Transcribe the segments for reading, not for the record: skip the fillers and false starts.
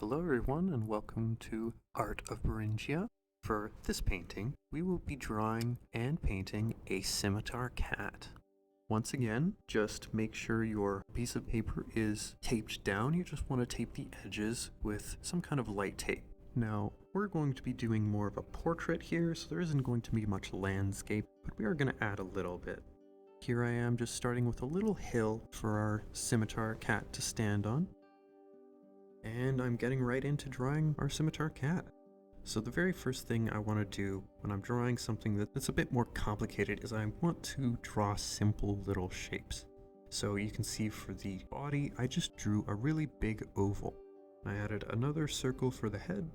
Hello everyone and welcome to Art of Beringia. For this painting, we will be drawing and painting a scimitar cat. Once again, just make sure your piece of paper is taped down. You just want to tape the edges with some kind of light tape. Now, we're going to be doing more of a portrait here, so there isn't going to be much landscape, but we are going to add a little bit. Here I am just starting with a little hill for our scimitar cat to stand on. And I'm getting right into drawing our scimitar cat. So the very first thing I want to do when I'm drawing something that's a bit more complicated is I want to draw simple little shapes. So you can see for the body, I just drew a really big oval. I added another circle for the head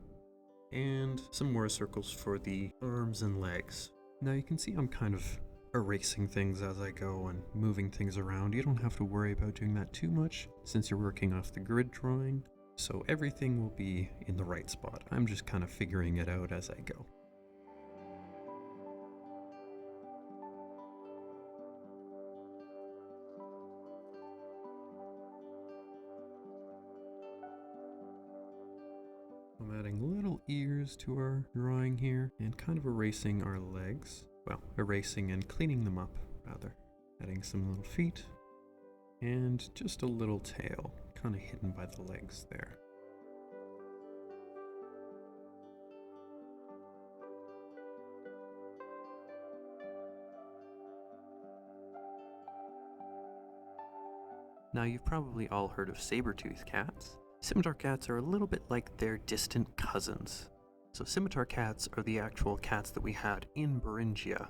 and some more circles for the arms and legs. Now you can see I'm kind of erasing things as I go and moving things around. You don't have to worry about doing that too much since you're working off the grid drawing. So everything will be in the right spot. I'm just kind of figuring it out as I go. I'm adding little ears to our drawing here and kind of erasing our legs. Well, erasing and cleaning them up, rather. Adding some little feet and just a little tail, kind of hidden by the legs there. Now you've probably all heard of saber-tooth cats. Scimitar cats are a little bit like their distant cousins. So scimitar cats are the actual cats that we had in Beringia.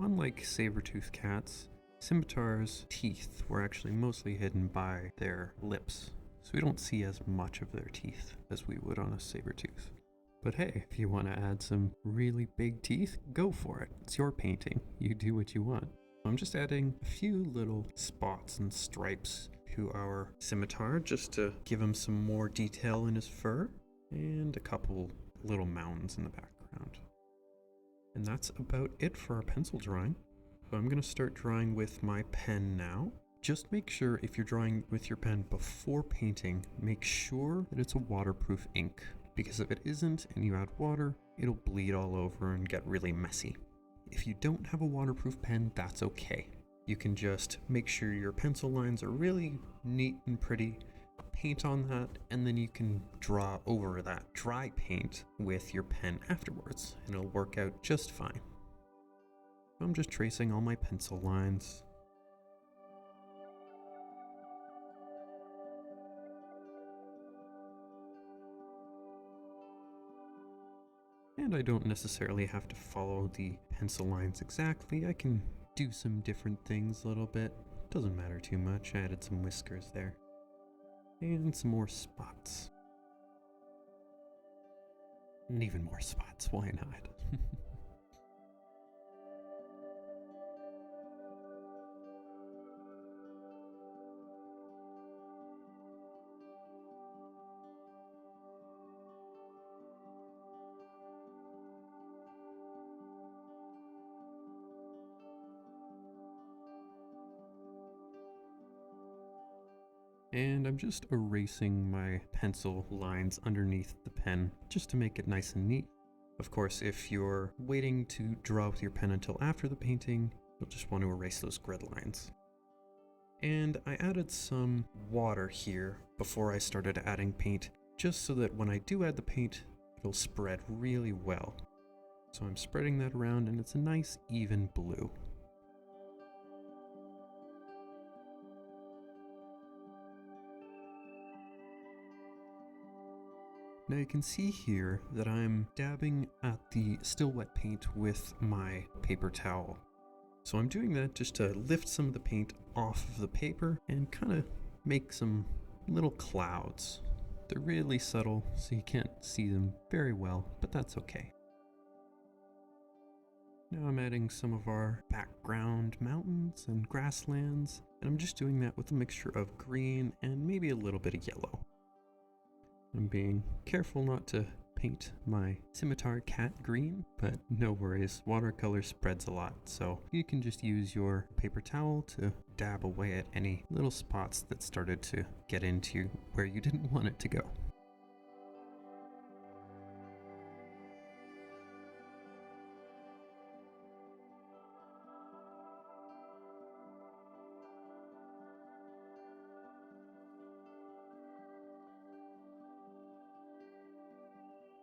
Unlike saber-tooth cats, scimitars' teeth were actually mostly hidden by their lips, so we don't see as much of their teeth as we would on a saber-tooth. But hey, if you want to add some really big teeth, go for it. It's your painting. You do what you want. I'm just adding a few little spots and stripes to our scimitar just to give him some more detail in his fur, and a couple little mountains in the background. And that's about it for our pencil drawing. So I'm going to start drawing with my pen now. Just make sure if you're drawing with your pen before painting, make sure that it's a waterproof ink, because if it isn't and you add water, it'll bleed all over and get really messy. If you don't have a waterproof pen, that's okay. You can just make sure your pencil lines are really neat and pretty, paint on that, and then you can draw over that dry paint with your pen afterwards, and it'll work out just fine. I'm just tracing all my pencil lines. And I don't necessarily have to follow the pencil lines exactly. I can do some different things a little bit. Doesn't matter too much. I added some whiskers there. And some more spots. And even more spots, why not? And I'm just erasing my pencil lines underneath the pen just to make it nice and neat. Of course, if you're waiting to draw with your pen until after the painting, you'll just want to erase those grid lines. And I added some water here before I started adding paint, just so that when I do add the paint, it'll spread really well. So I'm spreading that around and it's a nice even blue. Now you can see here that I'm dabbing at the still wet paint with my paper towel. So I'm doing that just to lift some of the paint off of the paper and kind of make some little clouds. They're really subtle, so you can't see them very well, but that's okay. Now I'm adding some of our background mountains and grasslands, and I'm just doing that with a mixture of green and maybe a little bit of yellow. I'm being careful not to paint my scimitar cat green, but no worries, watercolor spreads a lot, so you can just use your paper towel to dab away at any little spots that started to get into where you didn't want it to go.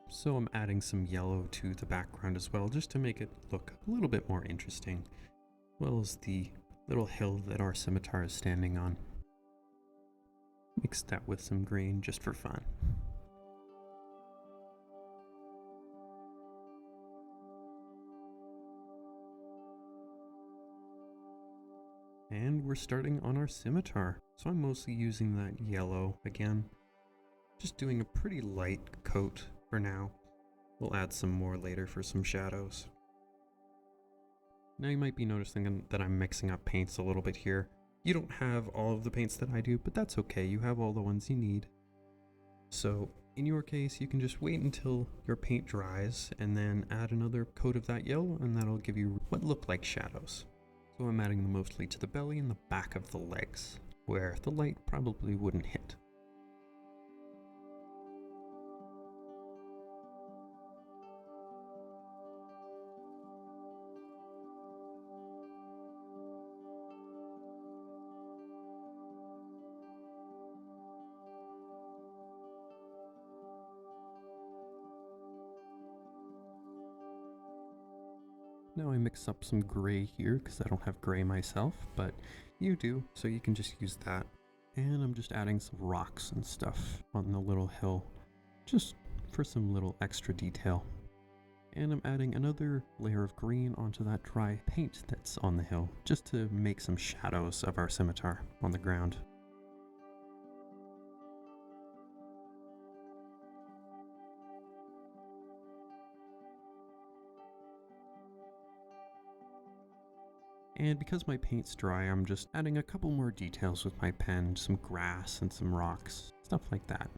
So I'm adding some yellow to the background as well, just to make it look a little bit more interesting, as well as the little hill that our scimitar is standing on. Mix that with some green just for fun. And we're starting on our scimitar. So I'm mostly using that yellow again. Just doing a pretty light coat for now. We'll add some more later for some shadows. Now you might be noticing that I'm mixing up paints a little bit here. You don't have all of the paints that I do, but that's okay. You have all the ones you need. So in your case, you can just wait until your paint dries and then add another coat of that yellow, and that'll give you what look like shadows. So I'm adding them mostly to the belly and the back of the legs, where the light probably wouldn't hit. Now I mix up some gray here because I don't have gray myself, but you do, so you can just use that. And I'm just adding some rocks and stuff on the little hill, just for some little extra detail. And I'm adding another layer of green onto that dry paint that's on the hill, just to make some shadows of our scimitar on the ground. And because my paint's dry, I'm just adding a couple more details with my pen, some grass and some rocks, stuff like that.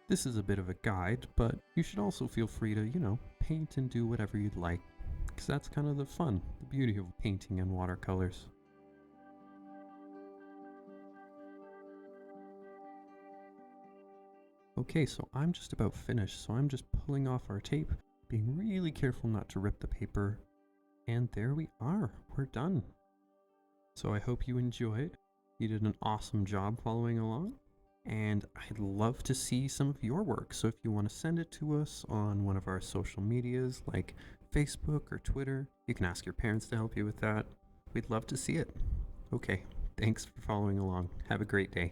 This is a bit of a guide, but you should also feel free to, paint and do whatever you'd like, because that's kind of the fun, the beauty of painting in watercolors. Okay, so I'm just about finished, so I'm just pulling off our tape, being really careful not to rip the paper. And there we are, we're done. So I hope you enjoyed. You did an awesome job following along, and I'd love to see some of your work. So if you want to send it to us on one of our social medias like Facebook or Twitter, you can ask your parents to help you with that. We'd love to see it. Okay, thanks for following along. Have a great day.